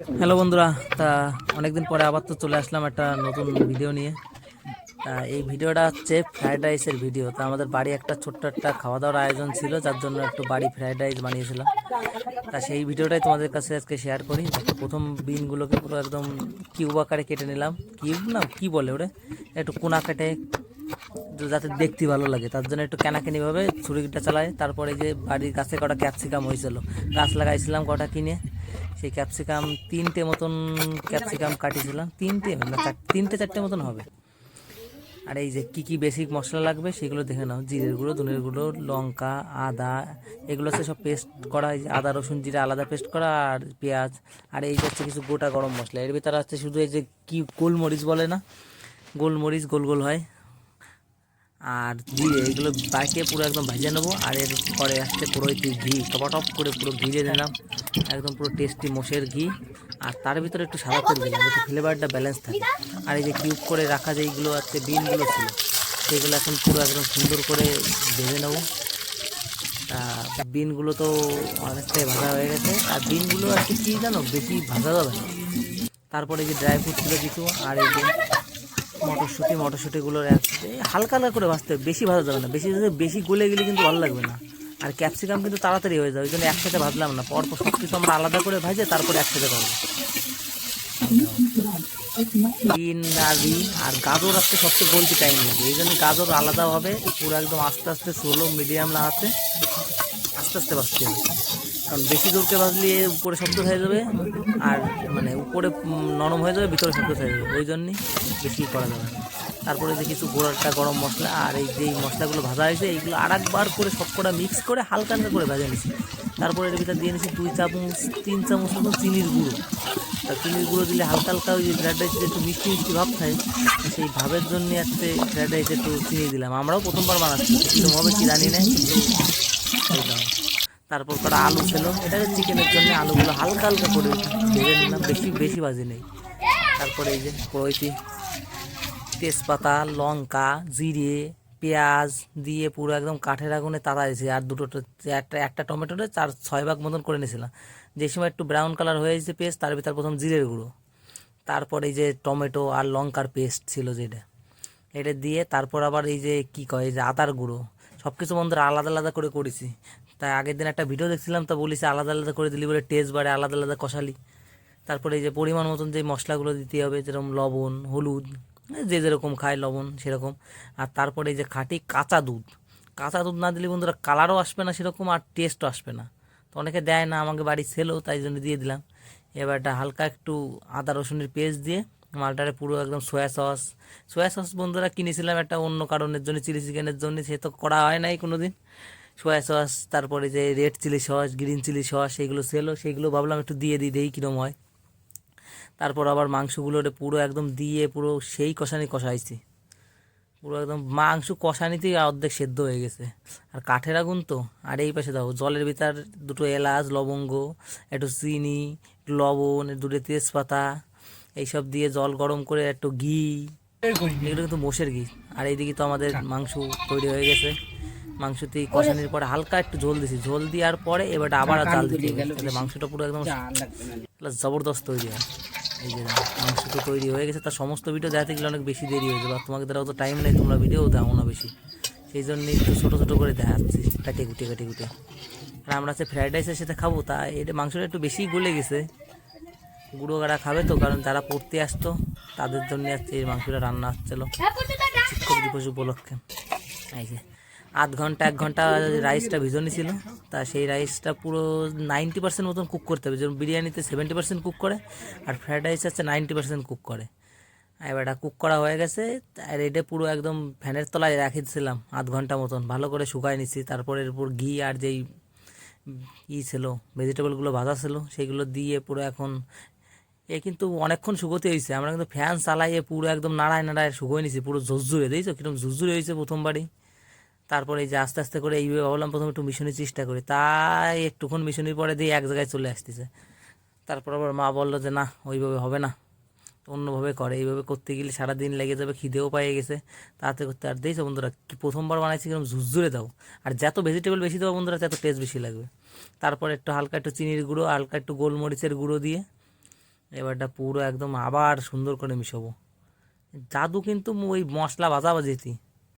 Hello বন্ধুরা, তা অনেকদিন পরে আবার তো চলে আসলাম একটা নতুন ভিডিও নিয়ে। তা এই ভিডিওটা হচ্ছে ফ্রাইড রাইসের ভিডিও। তা আমাদের বাড়ি একটা ছোট্ট একটা খাওয়া দাওয়ার আয়োজন ছিল, যার জন্য একটু বাড়ি ফ্রাইড রাইস বানিয়েছিলাম। তা সেই ভিডিওটাই তোমাদের কাছে আজকে শেয়ার করি। দেখো, প্রথম বিনগুলোকে পুরো একদম কিউব আকারে কেটে নিলাম। কিউব না, কি বলে ওরে, একটু কোনা কেটে যাতে দেখতে ভালো লাগে তার জন্য একটু কেনাকানি ভাবে ছুরিটা চালায়। তারপরে যে বাড়ির গাছে কটা ক্যাপসিকাম হয়েছিল, গাছ লাগাইছিলাম কটা কিনে, সেই ক্যাপসিকাম তিনটে মতন ক্যাপসিকাম কাটিয়েছিলাম। তিনটে না তিনটে চারটে মতন হবে। আর এই যে কি কি বেসিক মশলা লাগবে সেগুলো দেখে নাও: জিরের গুঁড়ো, ধনের গুঁড়ো, লঙ্কা, আদা, এগুলো হচ্ছে সব পেস্ট করা। এই যে আদা রসুন জিরা আলাদা পেস্ট করা, আর পেঁয়াজ। আর এই যে হচ্ছে কিছু গোটা গরম মশলা। এর ভিতরে হচ্ছে শুধু এই যে কি গোলমরিচ বলে না, গোলমরিচ গোল গোল হয়, আর জিরে, এগুলো বাইকে পুরো একদম ভেজে নেবো। আর এর পরে আসছে পুরো ঘি, টপ করে পুরো ঘিরে নিলাম, একদম পুরো টেস্টি মোষের ঘি। আর তার ভিতরে একটু সাদা তেল দিলাম যাতে ফ্লেভারটা ব্যালেন্স থাকে। আর এই যে কিউব করে রাখা যেইগুলো আছে বিনগুলো ছিল, সেগুলো এখন পুরো একদম সুন্দর করে ভেজে নেবো। তা বিনগুলো তো অনেকটাই ভাজা হয়ে গেছে। আর বিনগুলো আর কি জানো, বেশি ভাজা যাবে না। তারপরে এই যে ড্রাই ফ্রুট ছিল কিছু, আর এই যে মটরশুঁটিগুলো হালকা হালকা করে ভাজতে হবে, বেশি ভাজা যাবে না। বেশি বেশি গলে গেলে কিন্তু ভালো লাগবে না। আর ক্যাপসিকাম কিন্তু তাড়াতাড়ি হয়ে যায়, ওই জন্য একসাথে ভাজলাম না, পরপর সব কিছু আমরা আলাদা করে ভাজে তারপরে একসাথে করবো। বিন আর গাজর আসতে সবচেয়ে গলতে টাইম লাগে, এই জন্য গাজর আলাদাভাবে পুরো একদম আস্তে আস্তে স্লো মিডিয়াম না আছে আস্তে আস্তে ভাজতে হবে। কারণ বেশি জোরকে ভাজলে উপরে শক্ত হয়ে যাবে, আর মানে উপরে নরম হয়ে যাবে, ভিতরে শক্ত হয়ে যাবে, ওই জন্যই বেশি করা যাবে না। তারপরে যে কিছু গোড়াটা গরম মশলা, আর এই যেই মশলাগুলো ভাজা হয়েছে এইগুলো আর একবার করে সবকটা মিক্স করে হালকা হালকা করে ভেজে নিছি। তারপরে এর ভিতরে দিয়ে নিছি 2 চামচ 3 চামচ মতো চিনির গুঁড়ো। আর চিনির গুঁড়ো দিলে হালকা হালকা ওই যে ফ্রাইড রাইসে একটু মিষ্টি মিষ্টি ভাব থাকে, সেই ভাবের জন্য একটা ফ্রাইড রাইসে একটু চিনি দিলাম। আমরাও প্রথমবার বানাচ্ছি, কীরকম হবে কি জানি না, কিন্তু দিলাম। তারপর কটা আলু ছিল, এটা চিকেনের জন্য আলুগুলো হালকা হালকা করে ভেজে নিলাম, বেশি বেশি ভাজি নেই। তারপরে এই যে কড়াইতে তেজপাতা, লঙ্কা, জিরে, পেঁয়াজ দিয়ে পুরো একদম কাঠের আগুনে তাড়া দিয়েছি। আর একটা একটা টমেটোতে 4-6 ভাগ মতন করে নিয়েছিলাম। যে সময় একটু ব্রাউন কালার হয়ে গেছে পেস্ট, তার ভিতর প্রথম জিরের গুঁড়ো, তারপর এই যে টমেটো আর লঙ্কার পেস্ট ছিল যেটা, এটা দিয়ে তারপর আবার এই যে কি কয়, এই যে আদার গুঁড়ো, সব কিছু বন্ধুরা আলাদা আলাদা করে করেছি। তাই আগের দিন একটা ভিডিও দেখছিলাম, তা বলেছি আলাদা আলাদা করে দিলি বলে টেস্ট বাড়ে, আলাদা আলাদা কষালি। তারপরে এই যে পরিমাণ মতন যে মশলাগুলো দিতে হবে, যেরকম লবণ, হলুদ, যে যেরকম খায় লবণ সেরকম। আর তারপরে এই যে খাঁটি কাঁচা দুধ, কাঁচা দুধ না দিলে বন্ধুরা কালারও আসবে না সেরকম, আর টেস্টও আসবে না। তো অনেকে দেয় না, আমাকে বাড়ি ছেলেও, তাই জন্য দিয়ে দিলাম। এবার এটা হালকা একটু আদা রসুনের পেস্ট দিয়ে মালটারে পুরো একদম সয়া সস বন্ধুরা কিনেছিলাম একটা অন্য কারণের জন্য, চিলি চিকেনের জন্য, সে তো করা হয় নাই কোনো দিন। সয়া সস, তারপরে যে red chilli sauce, green chilli sauce, সেইগুলো ছিল, সেইগুলো ভাবলাম একটু দিয়ে দিই কীরকম হয়। তারপর আবার মাংসগুলো পুরো একদম দিয়ে পুরো সেই কষাইছি, পুরো একদম মাংস কষানিতেই অর্ধেক সেদ্ধ হয়ে গেছে। আর কাঠের আগুন তো। আর এই পাশে দাও জলের ভিতর দুটো এলাচ, লবঙ্গ, একটু চিনি, একটু লবণ, দুটো তেজপাতা, এইসব দিয়ে জল গরম করে একটু ঘি, এগুলো কিন্তু মোষের ঘি। আর এইদিকে তো আমাদের মাংস তৈরি হয়ে গেছে। মাংসতে কষানির পরে হালকা একটু ঝোল দিছি, ঝোল দেওয়ার পরে এবার আবার জাল দিতে হবে, তাহলে মাংসটা পুরো একদম জবরদস্ত তৈরি হয়। এই যে মাংস তো তৈরি হয়ে গেছে, তার সমস্ত ভিডিও দেখাতে গেলে অনেক বেশি দেরি হয়ে যাবে, আর তোমাকে দ্বারা অত টাইম নেই, তোমরা ভিডিও দাও না বেশি, সেই জন্যই একটু ছোটো ছোটো করে দেখাচ্ছি, কাটে কুটে। আর আমরা হচ্ছে ফ্রাইড রাইসের সাথে খাবো, তা এটা মাংসটা একটু বেশি গলে গেছে। গুঁড়ো গাড়া খাবে তো, কারণ যারা পড়তে আসতো তাদের জন্য আজকে এই মাংসটা রান্না হচ্ছিলো শিক্ষক দিবস উপলক্ষে। এই যে 1 ঘন্টা রাইসটা ভিজনি ছিল। তা সেই রাইসটা পুরো 90% মতন কুক করতে হবে, যেমন বিরিয়ানিতে 70% কুক করে, আর ফ্রাইড রাইস হচ্ছে 90% কুক করে। এবার এটা কুক করা হয়ে গেছে, আর এটা পুরো একদম ফ্যানের তলায় রেখেছিলাম 1/2 ঘন্টা মতন, ভালো করে শুকায় নিছি। তারপরে এরপর ঘি আর যেই ছিল ভেজিটেবলগুলো ভাজা ছিল সেইগুলো দিয়ে পুরো এখন কিন্তু অনেকক্ষণ শুকোতে হয়েছে। আমরা কিন্তু ফ্যান চালাইয়ে পুরো একদম নাড়ায় শুকোয় নিছি, পুরো ঝুরঝুরে দিয়েছো কিরকম ঝুরঝুরে হয়েছে প্রথমবারই। তারপরে এই যে আস্তে আস্তে করে এইভাবে ভাবলাম প্রথমে একটু মিশনের চেষ্টা করি, তাই একটুক্ষণ মিশনের পরে দিয়ে এক জায়গায় চলে আসতেছে। তারপর আবার মা বললো যে না, ওইভাবে হবে না, তো অন্যভাবে করে, এইভাবে করতে গেলে সারাদিন লেগে যাবে, খিদেও পাইয়ে গেছে, তাতে করতে। আর দিয়েছো বন্ধুরা, কি প্রথমবার বানাইছি কিরকম ঝুরঝুরে দাও। আর যত ভেজিটেবল বেশি দেবো বন্ধুরা, তত টেস্ট বেশি লাগবে। তারপর একটু হালকা একটু চিনির গুঁড়ো, হালকা একটু গোলমরিচের গুঁড়ো দিয়ে এবারটা পুরো একদম আবার সুন্দর করে মিশাবো। জাদু কিন্তু ওই মশলা ভাজাভাজিতে,